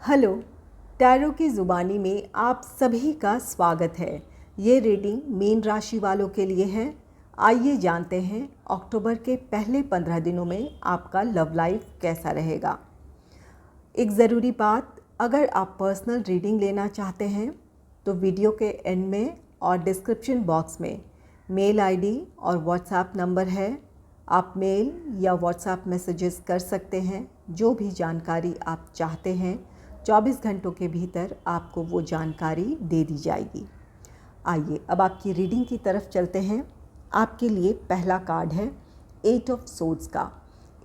Hello. Tarot की ज़ुबानी में आप सभी का स्वागत है। ये रीडिंग मीन राशि वालों के लिए है। आइए जानते हैं अक्टूबर के पहले 15 दिनों में आपका लव लाइफ कैसा रहेगा। एक ज़रूरी बात, अगर आप पर्सनल रीडिंग लेना चाहते हैं तो वीडियो के एंड में और डिस्क्रिप्शन बॉक्स में मेल आईडी और व्हाट्सएप नंबर है। आप मेल या व्हाट्सएप मैसेजेस कर सकते हैं। जो भी जानकारी आप चाहते हैं 24 घंटों के भीतर आपको वो जानकारी दे दी जाएगी। आइए अब आपकी रीडिंग की तरफ चलते हैं। आपके लिए पहला कार्ड है 8 ऑफ सोर्ड्स का।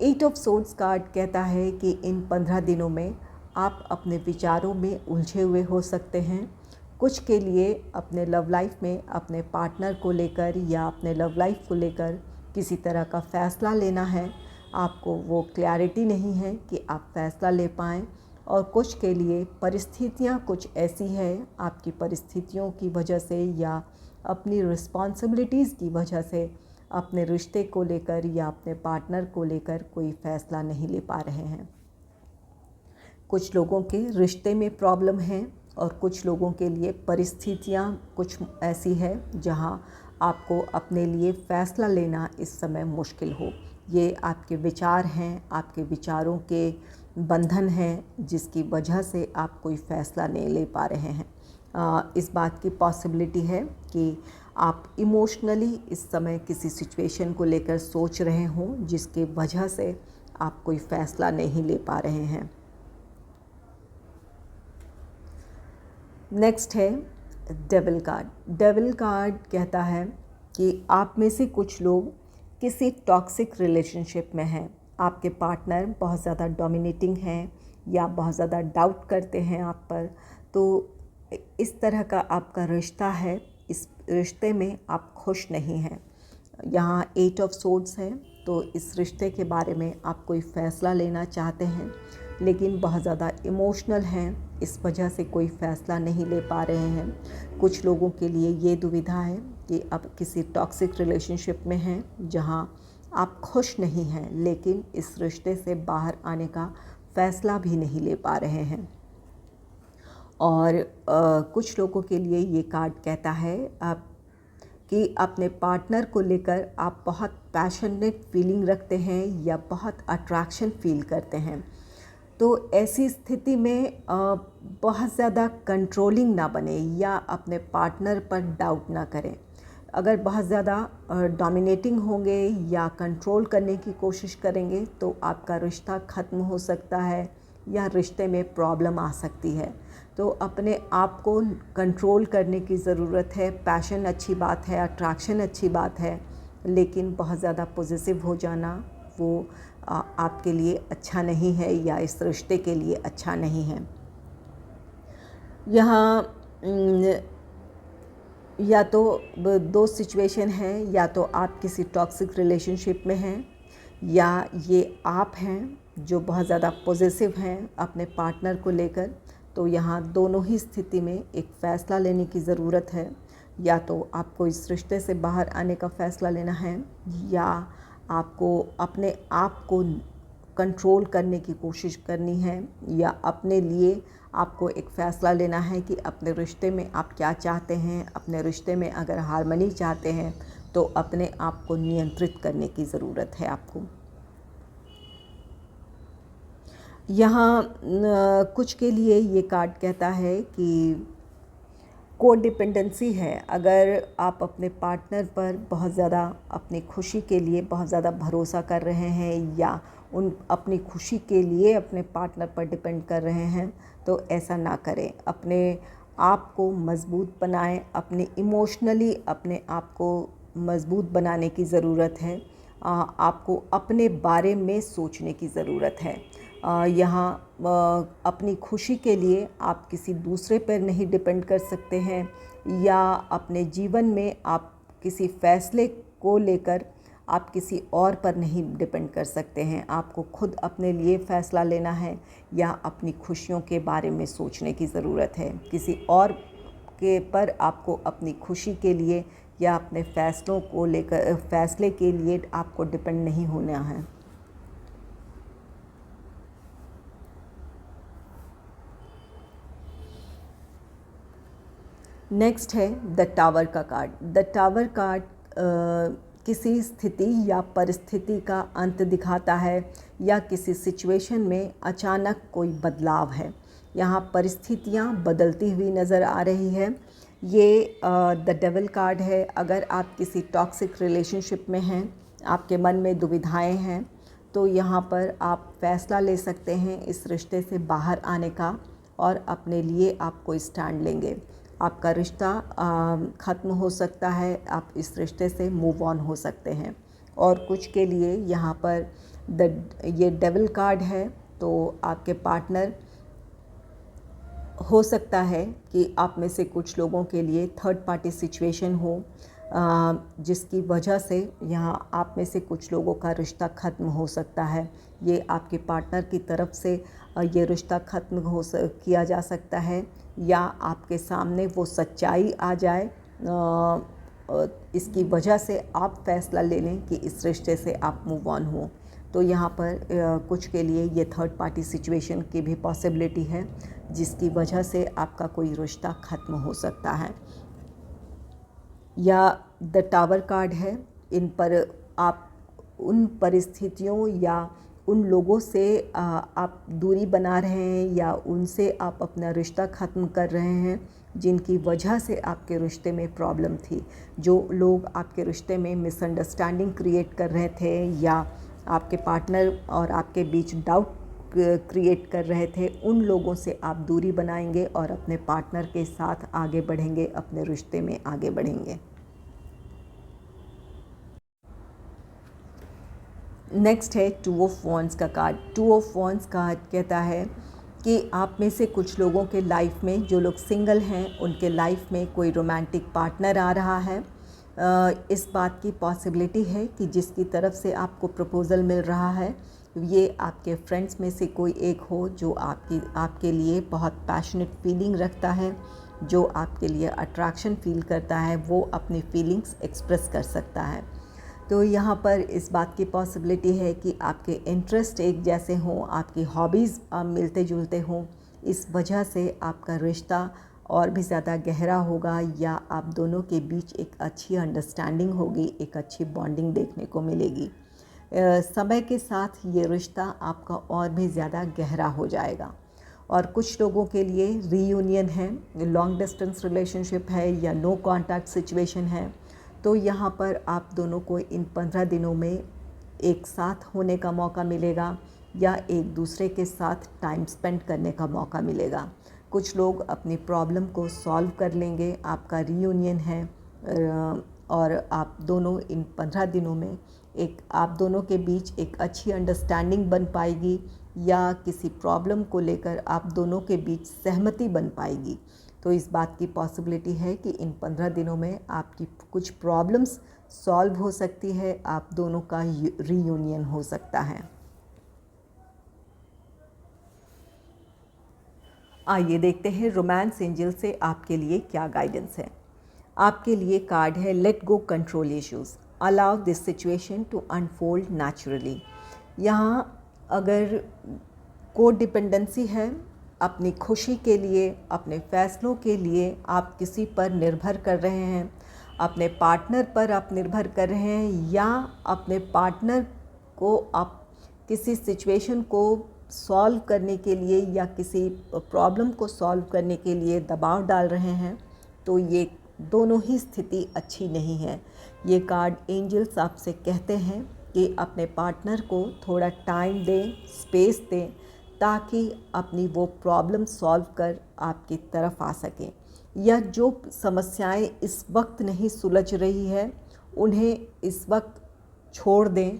8 ऑफ सोर्ड्स कार्ड कहता है कि इन 15 दिनों में आप अपने विचारों में उलझे हुए हो सकते हैं। कुछ के लिए अपने लव लाइफ में अपने पार्टनर को लेकर या अपने लव लाइफ को लेकर किसी तरह का फ़ैसला लेना है। आपको वो क्लैरिटी नहीं है कि आप फ़ैसला ले पाएँ। और कुछ के लिए परिस्थितियाँ कुछ ऐसी हैं, आपकी परिस्थितियों की वजह से या अपनी रिस्पॉन्सिबिलिटीज़ की वजह से अपने रिश्ते को लेकर या अपने पार्टनर को लेकर कोई फ़ैसला नहीं ले पा रहे हैं। कुछ लोगों के रिश्ते में प्रॉब्लम है और कुछ लोगों के लिए परिस्थितियाँ कुछ ऐसी है जहाँ आपको अपने लिए फ़ैसला लेना इस समय मुश्किल हो। ये आपके विचार हैं, आपके विचारों के बंधन है जिसकी वजह से आप कोई फ़ैसला नहीं ले पा रहे हैं। इस बात की पॉसिबिलिटी है कि आप इमोशनली इस समय किसी सिचुएशन को लेकर सोच रहे हों जिसकी वजह से आप कोई फ़ैसला नहीं ले पा रहे हैं। नेक्स्ट है डेविल कार्ड। डेविल कार्ड कहता है कि आप में से कुछ लोग किसी टॉक्सिक रिलेशनशिप में हैं। आपके पार्टनर बहुत ज़्यादा डोमिनेटिंग हैं या बहुत ज़्यादा डाउट करते हैं आप पर। तो इस तरह का आपका रिश्ता है, इस रिश्ते में आप खुश नहीं हैं। यहाँ 8 ऑफ सोर्ड्स है, तो इस रिश्ते के बारे में आप कोई फ़ैसला लेना चाहते हैं लेकिन बहुत ज़्यादा इमोशनल हैं, इस वजह से कोई फ़ैसला नहीं ले पा रहे हैं। कुछ लोगों के लिए ये दुविधा है कि अब किसी टॉक्सिक रिलेशनशिप में हैं जहाँ आप खुश नहीं हैं लेकिन इस रिश्ते से बाहर आने का फ़ैसला भी नहीं ले पा रहे हैं। और कुछ लोगों के लिए ये कार्ड कहता है कि अपने पार्टनर को लेकर आप बहुत पैशनेट फीलिंग रखते हैं या बहुत अट्रैक्शन फील करते हैं। तो ऐसी स्थिति में बहुत ज़्यादा कंट्रोलिंग ना बने या अपने पार्टनर पर डाउट ना करें। अगर बहुत ज़्यादा डोमिनेटिंग होंगे या कंट्रोल करने की कोशिश करेंगे तो आपका रिश्ता ख़त्म हो सकता है या रिश्ते में प्रॉब्लम आ सकती है। तो अपने आप को कंट्रोल करने की ज़रूरत है। पैशन अच्छी बात है, अट्रैक्शन अच्छी बात है, लेकिन बहुत ज़्यादा पॉजिटिव हो जाना वो आपके लिए अच्छा नहीं है या इस रिश्ते के लिए अच्छा नहीं है। यहाँ या तो दो सिचुएशन है, या तो आप किसी टॉक्सिक रिलेशनशिप में हैं या ये आप हैं जो बहुत ज़्यादा पॉजिटिव हैं अपने पार्टनर को लेकर। तो यहाँ दोनों ही स्थिति में एक फ़ैसला लेने की ज़रूरत है। या तो आपको इस रिश्ते से बाहर आने का फ़ैसला लेना है या आपको अपने आप को कंट्रोल करने की कोशिश करनी है या अपने लिए आपको एक फ़ैसला लेना है कि अपने रिश्ते में आप क्या चाहते हैं। अपने रिश्ते में अगर हार्मनी चाहते हैं तो अपने आप को नियंत्रित करने की ज़रूरत है आपको। यहाँ कुछ के लिए ये कार्ड कहता है कि कोडिपेंडेंसी है। अगर आप अपने पार्टनर पर बहुत ज़्यादा अपनी खुशी के लिए बहुत ज़्यादा भरोसा कर रहे हैं या अपनी खुशी के लिए अपने पार्टनर पर डिपेंड कर रहे हैं तो ऐसा ना करें। अपने आप को मज़बूत बनाएं। अपने इमोशनली अपने आप को मज़बूत बनाने की ज़रूरत है। आपको अपने बारे में सोचने की ज़रूरत है। यहाँ अपनी खुशी के लिए आप किसी दूसरे पर नहीं डिपेंड कर सकते हैं या अपने जीवन में आप किसी फ़ैसले को लेकर आप किसी और पर नहीं डिपेंड कर सकते हैं। आपको खुद अपने लिए फ़ैसला लेना है या अपनी खुशियों के बारे में सोचने की ज़रूरत है। किसी और के पर आपको अपनी खुशी के लिए या अपने फ़ैसलों को लेकर फ़ैसले के लिए आपको डिपेंड नहीं होना है। नेक्स्ट है द टावर का कार्ड। द टावर कार्ड किसी स्थिति या परिस्थिति का अंत दिखाता है या किसी सिचुएशन में अचानक कोई बदलाव है। यहाँ परिस्थितियाँ बदलती हुई नज़र आ रही है। ये द डेविल कार्ड है। अगर आप किसी टॉक्सिक रिलेशनशिप में हैं, आपके मन में दुविधाएं हैं, तो यहाँ पर आप फैसला ले सकते हैं इस रिश्ते से बाहर आने का और अपने लिए आप कोई स्टैंड लेंगे। आपका रिश्ता ख़त्म हो सकता है, आप इस रिश्ते से मूव ऑन हो सकते हैं। और कुछ के लिए यहाँ पर ये डेविल कार्ड है, तो आपके पार्टनर हो सकता है कि आप में से कुछ लोगों के लिए थर्ड पार्टी सिचुएशन हो, जिसकी वजह से यहाँ आप में से कुछ लोगों का रिश्ता ख़त्म हो सकता है। ये आपके पार्टनर की तरफ से ये रिश्ता ख़त्म किया जा सकता है, या आपके सामने वो सच्चाई आ जाए, इसकी वजह से आप फैसला ले लें कि इस रिश्ते से आप मूव ऑन हो। तो यहाँ पर कुछ के लिए ये थर्ड पार्टी सिचुएशन की भी पॉसिबिलिटी है, जिसकी वजह से आपका कोई रिश्ता ख़त्म हो सकता है। या द टावर कार्ड है। इन पर आप उन परिस्थितियों या उन लोगों से आप दूरी बना रहे हैं या उनसे आप अपना रिश्ता ख़त्म कर रहे हैं जिनकी वजह से आपके रिश्ते में प्रॉब्लम थी। जो लोग आपके रिश्ते में मिसअंडरस्टैंडिंग क्रिएट कर रहे थे या आपके पार्टनर और आपके बीच डाउट क्रिएट कर रहे थे, उन लोगों से आप दूरी बनाएंगे और अपने पार्टनर के साथ आगे बढ़ेंगे, अपने रिश्ते में आगे बढ़ेंगे। नेक्स्ट है टू ऑफ वॉन्ड्स का card. Two of wands card कहता है कि आप में से कुछ लोगों के लाइफ में, जो लोग सिंगल हैं, उनके लाइफ में कोई रोमांटिक पार्टनर आ रहा है। इस बात की पॉसिबिलिटी है कि जिसकी तरफ से आपको प्रपोज़ल मिल रहा है, ये आपके फ्रेंड्स में से कोई एक हो जो आपके लिए बहुत पैशनेट फीलिंग रखता है, जो आपके लिए अट्रैक्शन फील करता है, वो अपनी फीलिंग्स एक्सप्रेस कर सकता है। तो यहाँ पर इस बात की पॉसिबिलिटी है कि आपके इंटरेस्ट एक जैसे हों, आपकी हॉबीज़ मिलते जुलते हों, इस वजह से आपका रिश्ता और भी ज़्यादा गहरा होगा या आप दोनों के बीच एक अच्छी अंडरस्टैंडिंग होगी, एक अच्छी बॉन्डिंग देखने को मिलेगी। समय के साथ ये रिश्ता आपका और भी ज़्यादा गहरा हो जाएगा। और कुछ लोगों के लिए रीयूनियन है, लॉन्ग डिस्टेंस रिलेशनशिप है या नो कॉन्टैक्ट सिचुएशन है, तो यहाँ पर आप दोनों को इन 15 दिनों में एक साथ होने का मौका मिलेगा या एक दूसरे के साथ टाइम स्पेंड करने का मौका मिलेगा। कुछ लोग अपनी प्रॉब्लम को सॉल्व कर लेंगे, आपका रीयूनियन है, और आप दोनों इन 15 दिनों में आप दोनों के बीच एक अच्छी अंडरस्टैंडिंग बन पाएगी या किसी प्रॉब्लम को लेकर आप दोनों के बीच सहमति बन पाएगी। तो इस बात की पॉसिबिलिटी है कि इन 15 दिनों में आपकी कुछ प्रॉब्लम्स सॉल्व हो सकती है, आप दोनों का रीयूनियन हो सकता है। आइए देखते हैं रोमांस एंजल से आपके लिए क्या गाइडेंस है। आपके लिए कार्ड है let go control issues, allow this situation to unfold naturally. यहाँ अगर को डिपेंडेंसी है, अपनी खुशी के लिए, अपने फ़ैसलों के लिए आप किसी पर निर्भर कर रहे हैं, अपने पार्टनर पर आप निर्भर कर रहे हैं, या अपने पार्टनर को आप किसी सिचुएशन को सॉल्व करने के लिए या किसी प्रॉब्लम को सॉल्व करने के लिए दबाव डाल रहे हैं, तो ये दोनों ही स्थिति अच्छी नहीं है। ये कार्ड एंजल्स आपसे कहते हैं कि अपने पार्टनर को थोड़ा टाइम दें, स्पेस दें, ताकि अपनी वो प्रॉब्लम सॉल्व कर आपकी तरफ आ सकें, या जो समस्याएं इस वक्त नहीं सुलझ रही है उन्हें इस वक्त छोड़ दें,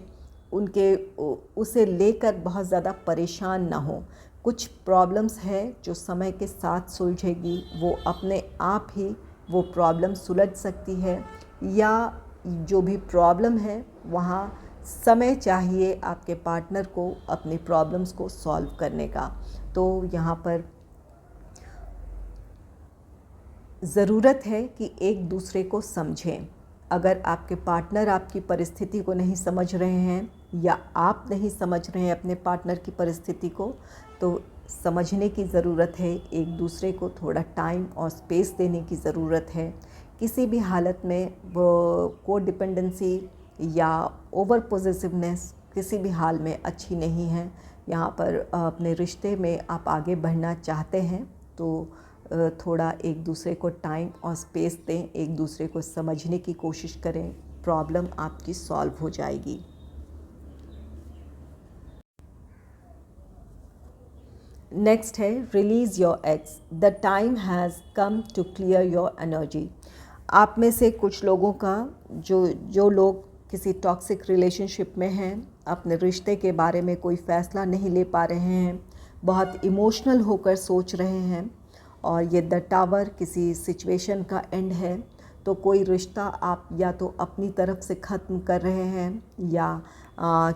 उसे लेकर बहुत ज़्यादा परेशान ना हो। कुछ प्रॉब्लम्स हैं जो समय के साथ सुलझेगी, वो अपने आप ही वो प्रॉब्लम सुलझ सकती है, या जो भी प्रॉब्लम है वहाँ समय चाहिए आपके पार्टनर को अपनी प्रॉब्लम्स को सॉल्व करने का। तो यहाँ पर ज़रूरत है कि एक दूसरे को समझें। अगर आपके पार्टनर आपकी परिस्थिति को नहीं समझ रहे हैं या आप नहीं समझ रहे हैं अपने पार्टनर की परिस्थिति को, तो समझने की ज़रूरत है, एक दूसरे को थोड़ा टाइम और स्पेस देने की ज़रूरत है। किसी भी हालत में वो कोडिपेंडेंसी या ओवर पॉसेसिवनेस किसी भी हाल में अच्छी नहीं है। यहाँ पर अपने रिश्ते में आप आगे बढ़ना चाहते हैं तो थोड़ा एक दूसरे को टाइम और स्पेस दें, एक दूसरे को समझने की कोशिश करें, प्रॉब्लम आपकी सॉल्व हो जाएगी। नेक्स्ट है release your ex, the time has come to clear your energy. आप में से कुछ लोगों का जो लोग किसी टॉक्सिक रिलेशनशिप में हैं, अपने रिश्ते के बारे में कोई फ़ैसला नहीं ले पा रहे हैं, बहुत इमोशनल होकर सोच रहे हैं और ये द टावर किसी सिचुएशन का एंड है। तो कोई रिश्ता आप या तो अपनी तरफ से ख़त्म कर रहे हैं या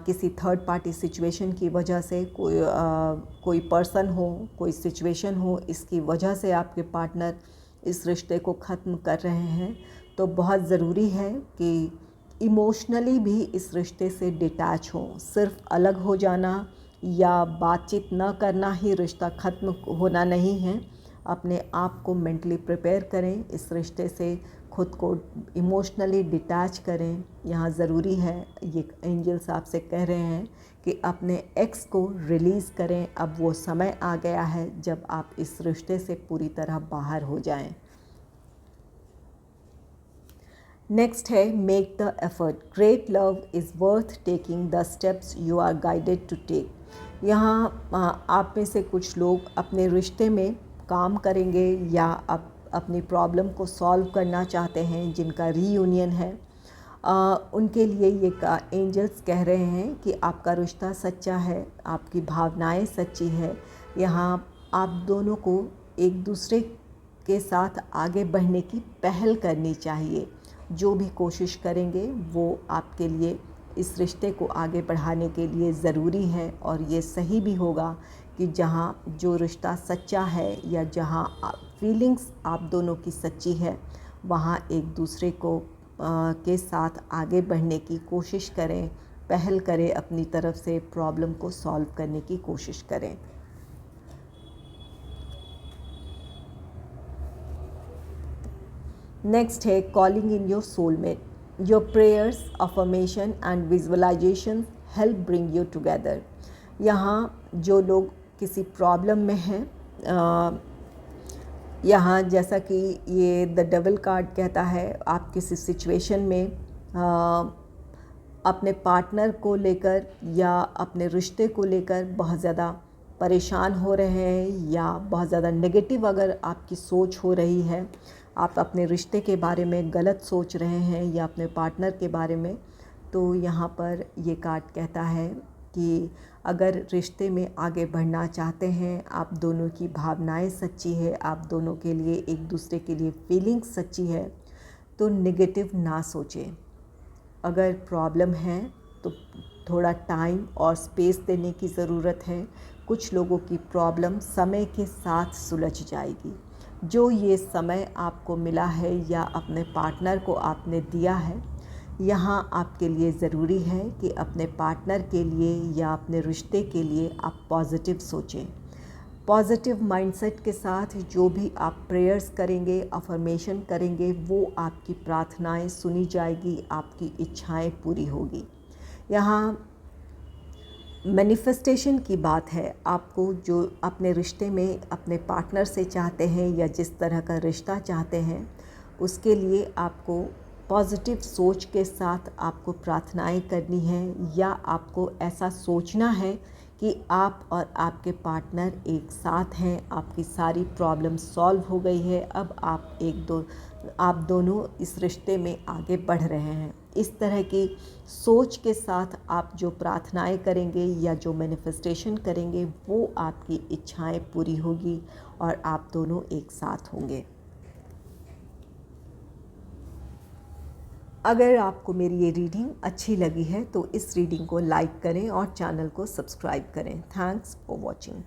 किसी थर्ड पार्टी सिचुएशन की वजह से कोई पर्सन हो, कोई सिचुएशन हो, इसकी वजह से आपके पार्टनर इस रिश्ते को ख़त्म कर रहे हैं। तो बहुत ज़रूरी है कि इमोशनली भी इस रिश्ते से डिटैच हो। सिर्फ अलग हो जाना या बातचीत न करना ही रिश्ता ख़त्म होना नहीं है। अपने आप को मेंटली प्रिपेयर करें, इस रिश्ते से खुद को इमोशनली डिटैच करें। यहाँ ज़रूरी है, ये एंजल्स आपसे कह रहे हैं कि अपने एक्स को रिलीज़ करें। अब वो समय आ गया है जब आप इस रिश्ते से पूरी तरह बाहर हो जाएं। नेक्स्ट है make the effort, great love is worth taking the steps you are guided to take. यहाँ आप में से कुछ लोग अपने रिश्ते में काम करेंगे या अपनी प्रॉब्लम को सॉल्व करना चाहते हैं, जिनका रीयूनियन है। उनके लिए ये एंजल्स कह रहे हैं कि आपका रिश्ता सच्चा है, आपकी भावनाएं सच्ची है। यहाँ आप दोनों को एक दूसरे के साथ आगे बढ़ने की पहल करनी चाहिए। जो भी कोशिश करेंगे वो आपके लिए इस रिश्ते को आगे बढ़ाने के लिए ज़रूरी है और ये सही भी होगा कि जहाँ जो रिश्ता सच्चा है या जहाँ फीलिंग्स आप दोनों की सच्ची है, वहाँ एक दूसरे को के साथ आगे बढ़ने की कोशिश करें, पहल करें, अपनी तरफ से प्रॉब्लम को सॉल्व करने की कोशिश करें। नेक्स्ट है calling in your soulmate, your prayers, affirmation and visualisation help bring you together. यहाँ जो लोग किसी प्रॉब्लम में हैं, यहाँ जैसा कि ये द डेविल कार्ड कहता है, आप किसी सिचुएशन में अपने पार्टनर को लेकर या अपने रिश्ते को लेकर बहुत ज़्यादा परेशान हो रहे हैं या बहुत ज़्यादा नेगेटिव अगर आपकी सोच हो रही है, आप अपने रिश्ते के बारे में गलत सोच रहे हैं या अपने पार्टनर के बारे में, तो यहाँ पर ये कार्ड कहता है कि अगर रिश्ते में आगे बढ़ना चाहते हैं, आप दोनों की भावनाएं सच्ची है, आप दोनों के लिए एक दूसरे के लिए फीलिंग्स सच्ची है, तो नेगेटिव ना सोचें। अगर प्रॉब्लम है तो थोड़ा टाइम और स्पेस देने की ज़रूरत है। कुछ लोगों की प्रॉब्लम समय के साथ सुलझ जाएगी। जो ये समय आपको मिला है या अपने पार्टनर को आपने दिया है, यहाँ आपके लिए ज़रूरी है कि अपने पार्टनर के लिए या अपने रिश्ते के लिए आप पॉजिटिव सोचें। पॉजिटिव माइंडसेट के साथ जो भी आप प्रेयर्स करेंगे, अफर्मेशन करेंगे, वो आपकी प्रार्थनाएं सुनी जाएगी, आपकी इच्छाएं पूरी होगी। यहाँ मैनिफेस्टेशन की बात है। आपको जो अपने रिश्ते में अपने पार्टनर से चाहते हैं या जिस तरह का रिश्ता चाहते हैं, उसके लिए आपको पॉजिटिव सोच के साथ आपको प्रार्थनाएं करनी है या आपको ऐसा सोचना है कि आप और आपके पार्टनर एक साथ हैं, आपकी सारी प्रॉब्लम सॉल्व हो गई है, अब आप दोनों इस रिश्ते में आगे बढ़ रहे हैं। इस तरह की सोच के साथ आप जो प्रार्थनाएं करेंगे या जो मैनिफेस्टेशन करेंगे, वो आपकी इच्छाएं पूरी होगी और आप दोनों एक साथ होंगे। अगर आपको मेरी ये रीडिंग अच्छी लगी है तो इस रीडिंग को लाइक करें और चैनल को सब्सक्राइब करें। Thanks for watching.